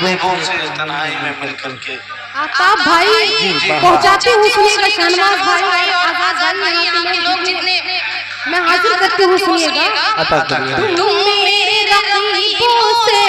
महबूब से तन्हाई में मिलकर के आताब भाई पहुंचाते हूँ सुनिएगा, शहनवाज भाई आजाद भाई यहाँ के लोग जितने मैं हाजिर करती हूँ सुनिएगा। तुम मेरे रकीबों से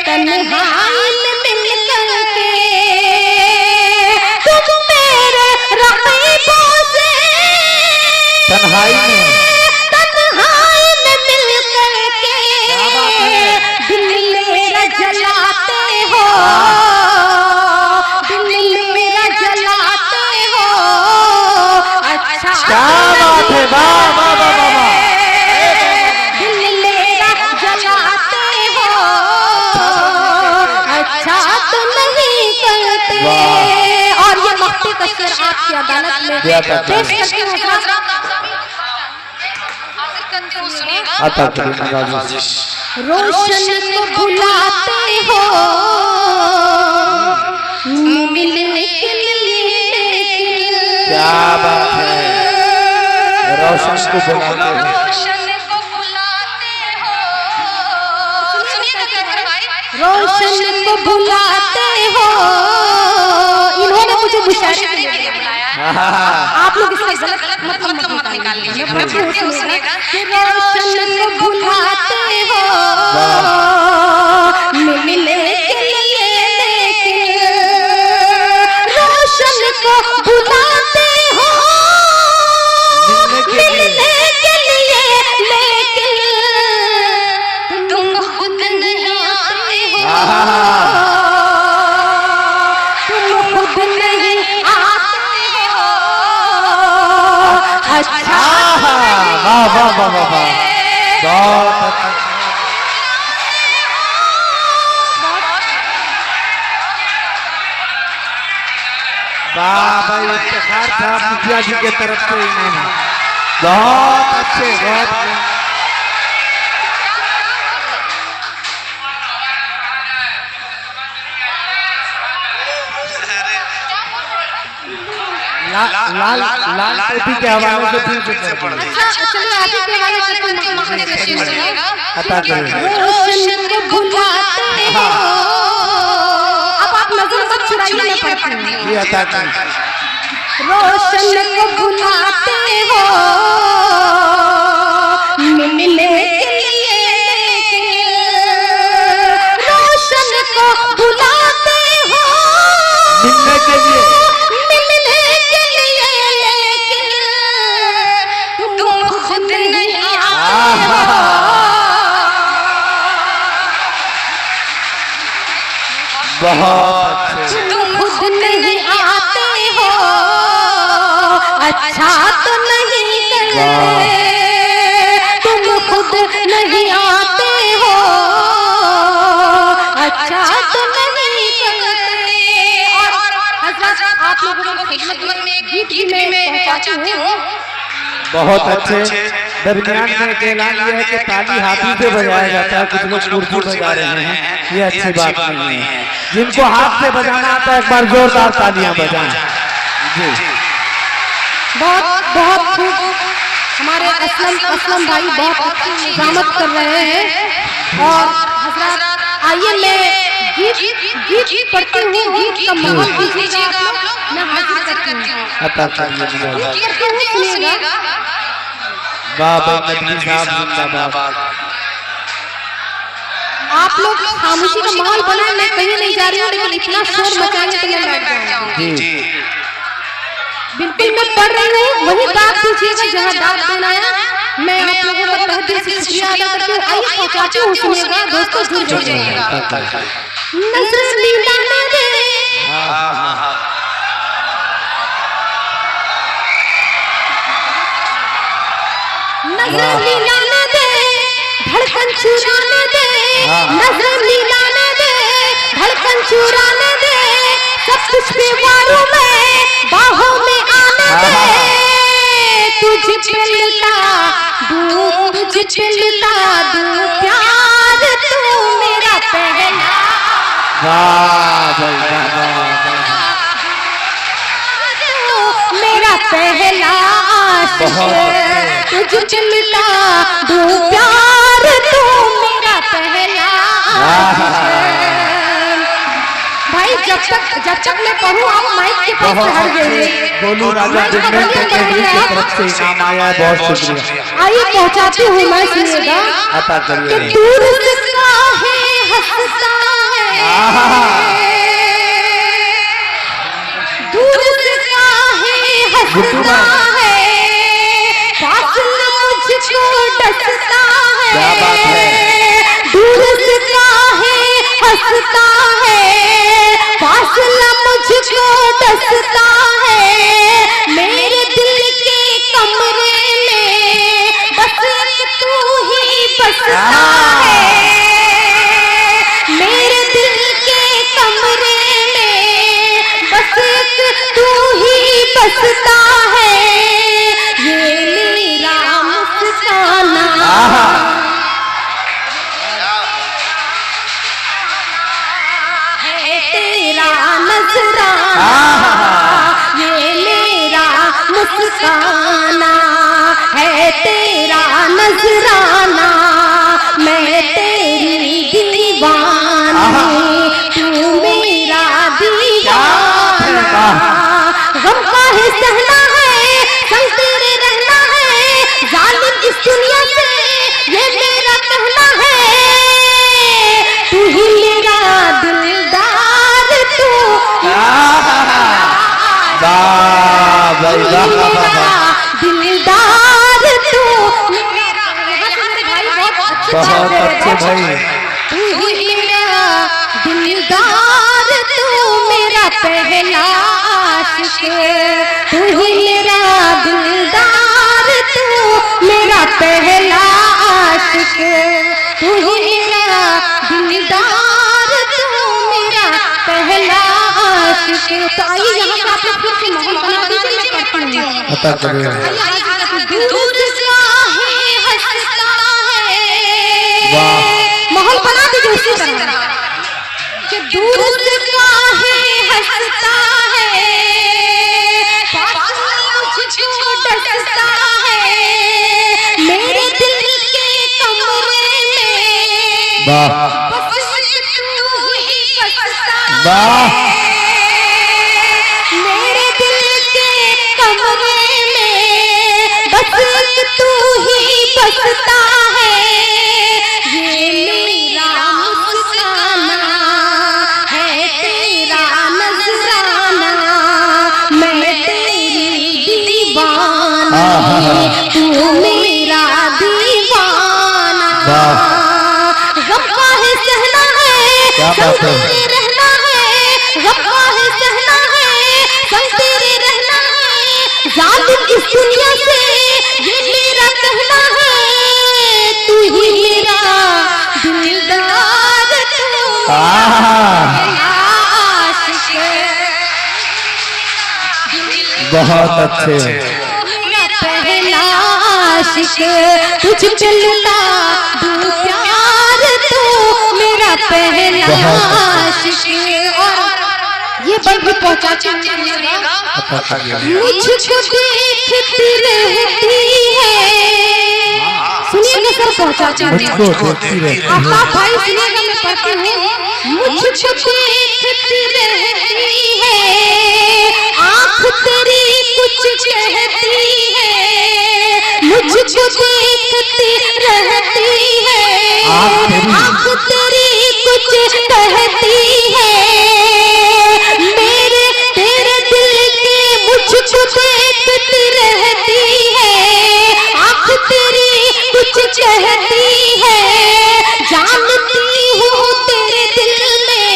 तन्हाई में मिलकर के, तुम मेरे रकीबों से तन्हाई में मिलकर के दिल मेरा जलाते हो, दिल मेरा जलाते हो। अच्छा क्या बात है, वाह वाह वाह वाह, दिल मेरा जलाते हो, अच्छा तो नहीं करते। और ये मक्ते का शेर आपकी अदालत में पेश करती हूँ। रोशन को भुलाते हो मिलने के लिए, क्या बात है, रोशन को भुलाते हो, रोशन को भुलाते हो। इन्होंने मुझे मुशायरे के लिए बुलाया है, आप लोग इसमें गलत मतलब निकाल लीजिए। रोशन को भुलाते हो मिलने के लिए, लेकिन रोशन को भुलाते हो मिलने के लिए, लेकिन तुम खुद नहीं आते हो, तुम खुद नहीं आते हो। अच्छा वाह वाह वाह वाह, बहुत अच्छा। वाह भाई, इफ्तिखार साहब मुखिया जी के तरफ से इनाम है, बहुत अच्छे, बहुत लाल लाल टोपी के हवाले से फिर से पढ़ दी। चलिए आगे के हवाले से अता करें। रोशन को भुलाते हो, अब आप नजर मत चुराइए, मैं पढ़ती हूँ। ये अता करें। रोशन को भुलाते हो मिलने के लिए, लेकिन रोशन को भुलाते हो मिलने के लिए, लेकिन तुम खुद नहीं आते हो। बहुत अच्छे, तुम खुद नहीं आते हो, अच्छा तो नहीं करते, तुम खुद नहीं आते हो, अच्छा तो नहीं करते। और हजरत आप लोगों को खिदमत में एक गीत में पहुंचाती हूँ। बहुत अच्छे। दरमियान में एक ऐलान यह है कि ताली हाथी से बजाया जाता है, कुछ लोग कुर्सी बजा रहे हैं, ये अच्छी बात नहीं है। जिनको हाथ से बजाना आता है एक बार जोरदार तालियां बजाएं। जी बहुत बहुत खूब, हमारे असलम भाई बहुत अच्छी निजामत कर रहे हैं। और हजरत आइए मैं गीत पढ़ती हूँ, गीत का माहौल दीजिएगा आप लोग, मैं हाजिर करती हूँ। सुनिएगा। बाबा नदवी साहब जिंदाबाद। आप लोग खामोशी का माहौल बनाए, मैं कहीं नहीं जा रही हूँ, लेकिन इतना शोर मचाएंगे तो मैं बैठ जाऊंगी। जी बिल्कुल मैं पढ़ रही हूँ, वही दाद दीजिएगा जहाँ दाद देना है। मैं आप लोगों का तहे दिल से शुक्रिया अदा करती हूँ। आइए पहुँचाती हूँ, सुनिएगा दोस्तों, जुड़ जाइएगा। नजर मिलाने दे, नजर मिलाने दे, धड़कन चुराने दे, नजर मिलाने दे, धड़कन चुराने दे, सब कुछ बेवारों में बाहों में आने दे। तुझे पिलता दूं, तुझे पिलता दूं प्यार, तू मेरा पहला। वाह भाई वाह, मेरा पहला आशिक, तुझे मिलता दूं प्यार, तू मेरा पहला भाई जब तक मैं पढ़ूं आप माइक के पास से हट जाइए। गोलू राजा बिजनेस एकेडमी की तरफ से इनाम आया है, बहुत शुक्रिया। आइए पहुंचाती हूँ मैं, सुनिएगा। अता करिए। दूर से काहे हंसता है, दूर से काहे हंसता है, फासला मुझको डसता है। क्या बात है। दूर से काहे हंसता है, फासला मुझको डसता है। मेरे दिल के कमरे में बस तू ही बसता है। मेरे दिल के कमरे में बस तू ही बसता है। ये मेरा मुस्काना है, तेरा नजराना, ये मेरा मुस्काना है, तेरा नजराना। मैं तेरी दीवानी, तू मेरा दीवाना। गम काहे सहना है, संग तेरे रहना है, जालिम इस दुनिया से ये मेरा कहना है। तू ही मेरा दिलदार, तू दिलदार, तू मेरा बहुत अच्छे भाई। तू ही मेरा दिलदार, तू मेरा पहला आशिक। तू ही मेरा दिलदार, तू मेरा पहला आशिक। तू ही मेरा दिलदार, तू मेरा पहला आशिक। तो आइए यहाँ पे आप लोग फिर से माहौल बना दीजिए, मैं करती हूँ। अता करिए। दूर से काहे हंसता है, वाह। माहौल बना दीजिए उसी तरह कि दूर से काहे हंसता है, फासला मुझको डसता है। मेरे दिल के कमरे में वाह बस तू ही बसता वाह। है। मेरे दिल के कमरे में बस तू ही बसता है। ये मेरा मुस्काना है, तेरा नजराना। मैं तेरी दीवाना, तू मेरा दीवाना। गम काहे सहना है, क्या बात है। संग तेरे रहना है, गम काहे सहना है, संग तेरे रहना है। जालिम इस दुनिया से ये मेरा कहना है। तू ही मेरा दिलदार, तू आशिक। बहुत अच्छे। मेरा पहला आशिक, तुझ पे लुटा दूं प्यार, तू मेरा पहला आशिक। और ये बल भी पहुंचा सुनिएगा। मुझको देखती रहती है, सुनिएगा सर पहुंचा मुझको देखती रहती है। आप भाई सुनिएगा, मैं पढ़ती हूँ। मुझको देखती रहती है, आँख तेरी कुछ कहती है। मुझको देखती रहती है, आँख तेरी कुछ कहती है। मेरे तेरे दिल के मुझको देखती रहती है, आँख तेरी कुछ कहती है। जानती हूँ तेरे दिल में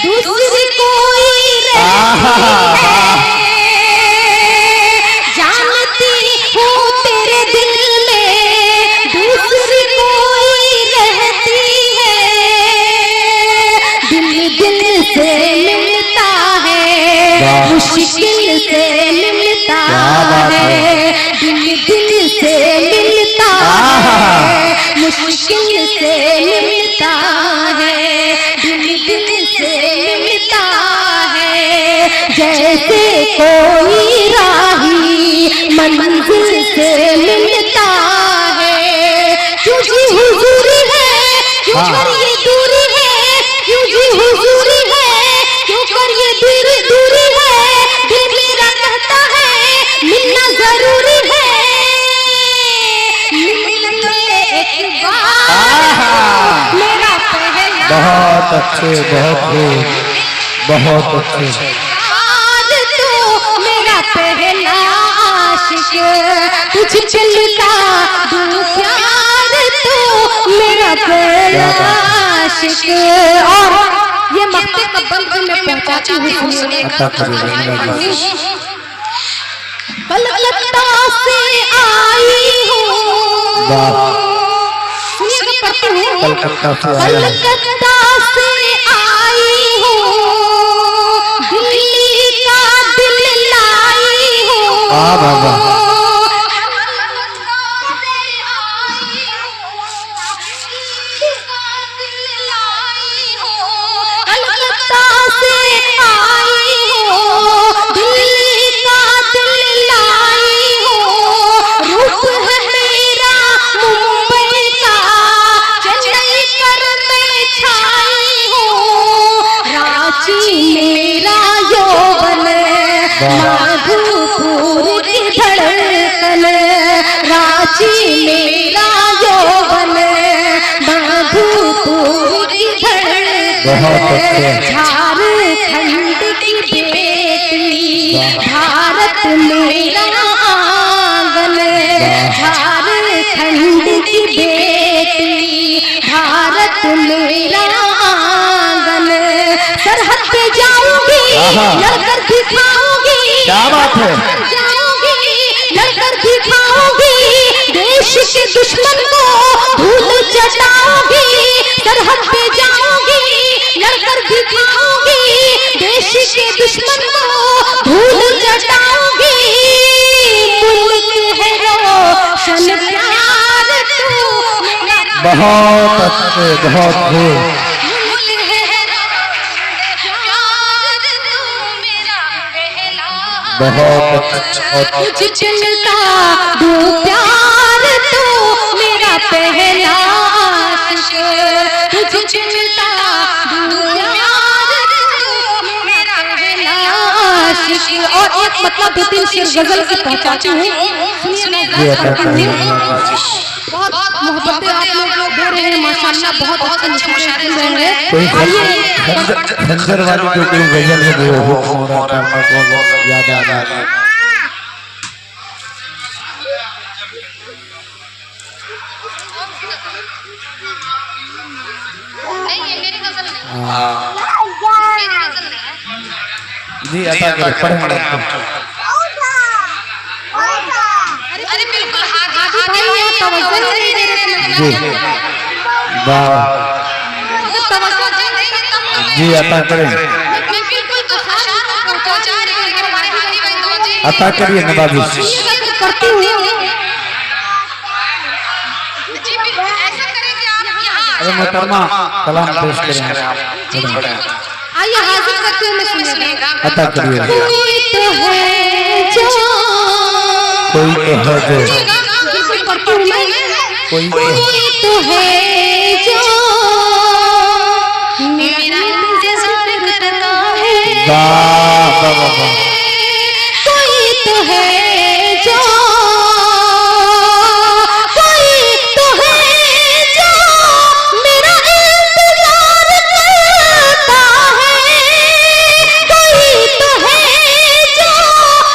दूसरी कोई रहती है। जानती हूँ तेरे दिल में दूसरी कोई रहती है। दिल दिल से मिलता है, मुश्किल से मिलता है। दिल दिल से मिलता है, मुश्किल से मिलता है। दिल दिल से मिलता है, जैसे कोई राही मंजिल से मिलता है। क्यों जी हुजूरी है, क्यों ये दूर अच्छे, बहुत अच्छे। यार तू मेरा पहला आशिक, तुझ चलता दूं प्यार, तू मेरा पहला आशिक। और ये मक्ते कब्बल में पहुंचाती हूँ, सुनिएगा। कलकत्ता से आई हूँ, सुनिएगा पढ़ती हूँ। कलकत्ता से आई हूँ, दिल्ली का दिल लाई हूँ। कलकत्ता से आई हूँ, दिल्ली का दिल लाई हूँ। रूप है मेरा मुंबई का, चेन्नई पर मैं छाई हूँ। रांची मेरा यौवन, माधोपुर की धड़कन। रांची मेरा यौवन, माधोपुर की धड़कन। झारखंड की बेटी, भारत मेरा आंगन। झारखंड की बेटी, भारत मेरा आंगन। सरहद पे जाऊंगी, लड़कर दिखाऊंगी। क्या बात है? जाऊंगी, लड़कर दिखाऊंगी। देश के दुश्मन को धूल चटाऊंगी। सरहद पे जाऊंगी, लड़कर दिखाऊंगी। देश के दुश्मन को धूल चटाऊंगी। मुल्क है रोशन प्यार तू मेरा, बहुत अच्छे, बहुत खूब। बहुत अच्छा। तुझ चलता दूं प्यार, तू मेरा पहला आशिक। तुझ चलता दूं प्यार, तू मेरा पहला आशिक। और एक मतलब दो तीन शेर गजल की पहचाती हूँ, सुनिएगा। बहुत मोहब्बतें आप लोग दे रहे हैं, माशाल्लाह बहुत अच्छे मुशायरे सुन रहे हैं। कोई खंजर वाली जो कोई गजल है वो याद आ रहा है। जी अता कर पढ़े अरे बिल्कुल हादी भाई आप तवज्जो नहीं दे रहे जी वाह जी अता करें मैं बिल्कुल पहुंचा रही हूं हमारे हादी भाई दो जी अता करिए नवाजी करती हूं जी ऐसा करें कि आप यहां अरे मोहतरमा कलाम पेश करें आप आइए हाजिर करते हैं, मैं सुनिएगा। अता करिए। कोई तो है जो, कोई तो है जो, कोई तो है जो मेरा इंतजार करता है। वाह वाह वाह। कोई तो है जो, कोई तो है जो मेरा इंतजार करता है। कोई तो है जो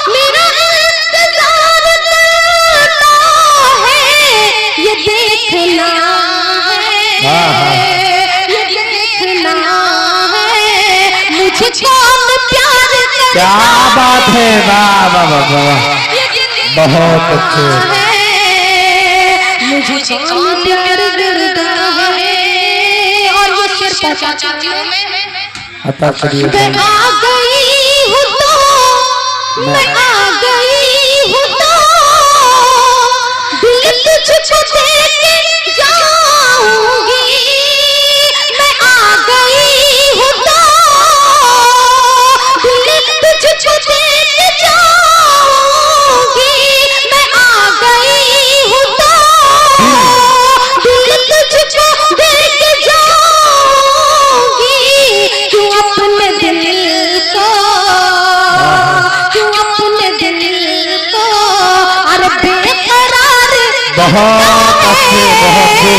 मेरा इंतजार करता है। ये देखना है, ये देखना है मुझे कौन प्यार करता। क्या बात है, वाह वाह वाह वाह, बहुत अच्छे। मुझे कौन प्यार करता है। और ये शेर पहुंचाती हूं मैं। अता करिए। मैं आ गई हूं तो, मैं आ गई हूं तो दिल तुझको देके जाऊंगी। मैं आ गई हूं तो दिल तुझको देके जाऊंगी। मैं आ गई हूं तो दिल तुझको देके जाऊंगी। क्यों अपने दिल को, क्यों अपने दिल को अरे बेकरार बहुत अच्छे, बहुत अच्छे,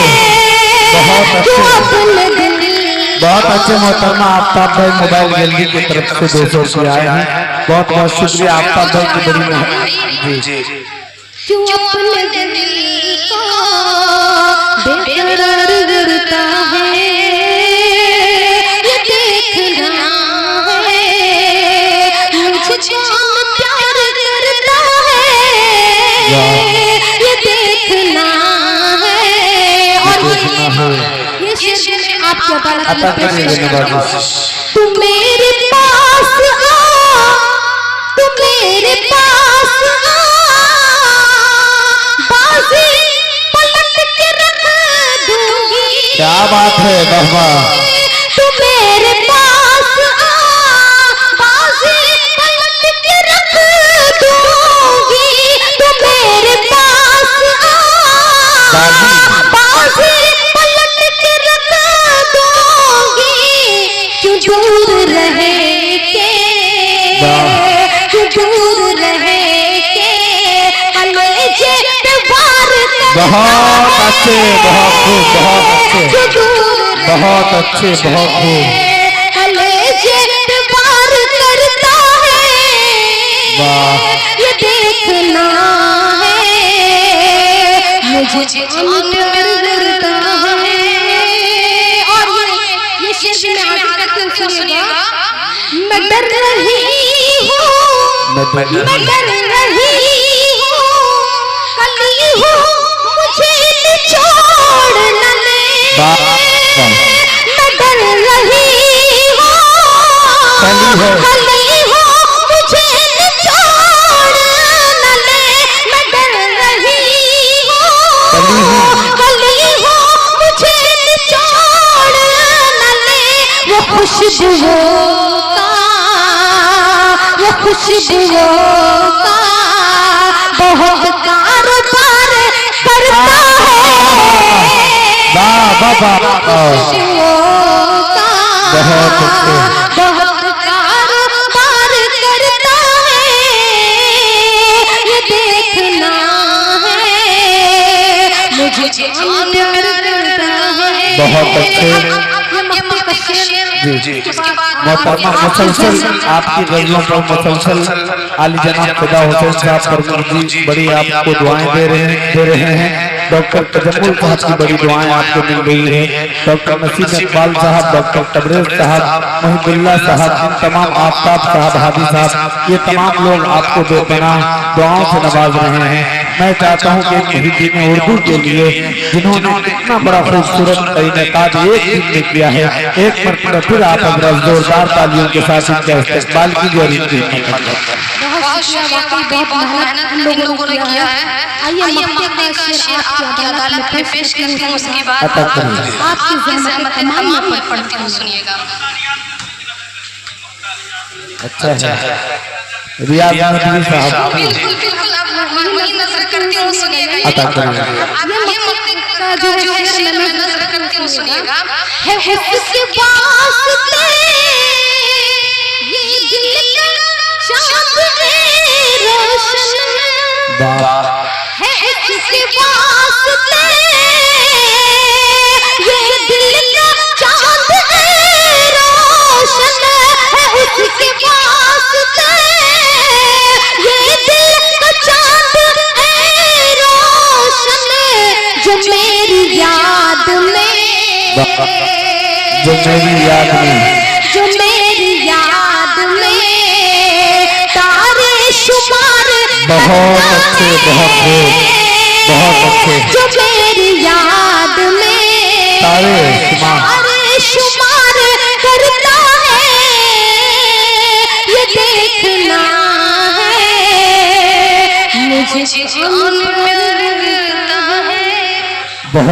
बहुत क्यों अच्छे। अपने दिल बहुत अच्छे मोहतरमा आफ्ताब भाई मोबाइल गैलरी की तरफ से 200 रुपये आए हैं। बहुत बहुत शुक्रिया आफ्ताब भाई की बड़ी मेहरबानी। जी क्यों अपने दिल को बेकरार करता है, ये देखना है मुझे कौन प्यार करता है, ये देखना है। और ये शेर आपकी अदालत में पेश करना। तू मेरे पास आ, तू मेरे पास आ, बाजी पलट के रख दूंगी। क्या बात है बाबा। तू मेरे पास आ, बाजी पलट के रख दूंगी। तू मेरे पास आ, बाजी पलट के रख दूंगी। क्यों दूर रहे के, क्यों दूर रहे के, कलेजे पे वार करता है। बहुत अच्छे, बहुत खूब, बहुत अच्छे, क्यों दूर रहे बहुत अच्छे, बहुत खूब। कलेजे पे वार करता है, वाह। ये देखना है मुझे कौन प्यार करता है। और ये शेर में आगे करते हुए सुनिएगा। मैं डर रही हूँ, मैं डर रही हूँ, कली हूँ मुझे निचोड़ न ले। मैं डर रही हूँ, कली हूँ मुझे निचोड़ न ले। मैं डर रही हूँ, कली हूँ मुझे निचोड़ न ले। वो खुशबुओं का, वो खुशबुओं का बहुत कारोबार करता है। खुशबुओं का बहुत कारोबार करता है, ये देखना है मुझे कौन प्यार करता है। बहुत अच्छे। जी मोहतरमा मुसलसल आपकी गजलों पर मुसलसल आली जनाब खुदा हुसैन साहब परमर जी बड़ी आपको दुआएं दे रहे हैं। डॉक्टर तजम्मुल साहब की बड़ी दुआएं आपको मिल रही है। डॉक्टर नसीब इकबाल साहब, डॉक्टर तबरेज साहब, मोहिबुल्लाह साहब, इन तमाम आफ्ताब साहब, हादी साहब, ये तमाम लोग आपको बेपनाह दुआओं से नवाज रहे हैं। मैं चाहता हूँ कि मुहिद्दीन उर्दू के लिए जिन्होंने इतना बड़ा खूबसूरत इनेकाद एक दिन में किया है, एक मरतबा फिर आप हजरत जोरदार तालियों के साथ इनका इस्तेमाल कीजिए और इनकी बहुत शुक्रिया, वाकई बहुत मेहनत इन लोगों ने किया है। आइए मक्के का शेर आपकी अदालत में पेश करती हूँ, उसके बाद आपकी ज़हमत तमाम मैं पढ़ती हूँ, सुनिएगा। अच्छा है रियाज नदवी साहब, बिल्कुल बिल्कुल आप वही नजर करती हूँ, सुनिएगा। ये मक्के का जो है शेर मैं नजर करती हूँ, सुनिएगा। है उसके वास्ते ये दिल का चाँद है रोशन, है उसके वास्ते ये दिल का चाँद है रोशन, है उसके वास्ते ये दिल का चाँद है रोशन, जो मेरी याद में, जो मेरी याद में, जो मेरी याद में तारे शुमार बहुत अच्छे, बहुत अच्छे, जो मेरी याद में तारे शुमार करता है, ये देखना है मुझे कौन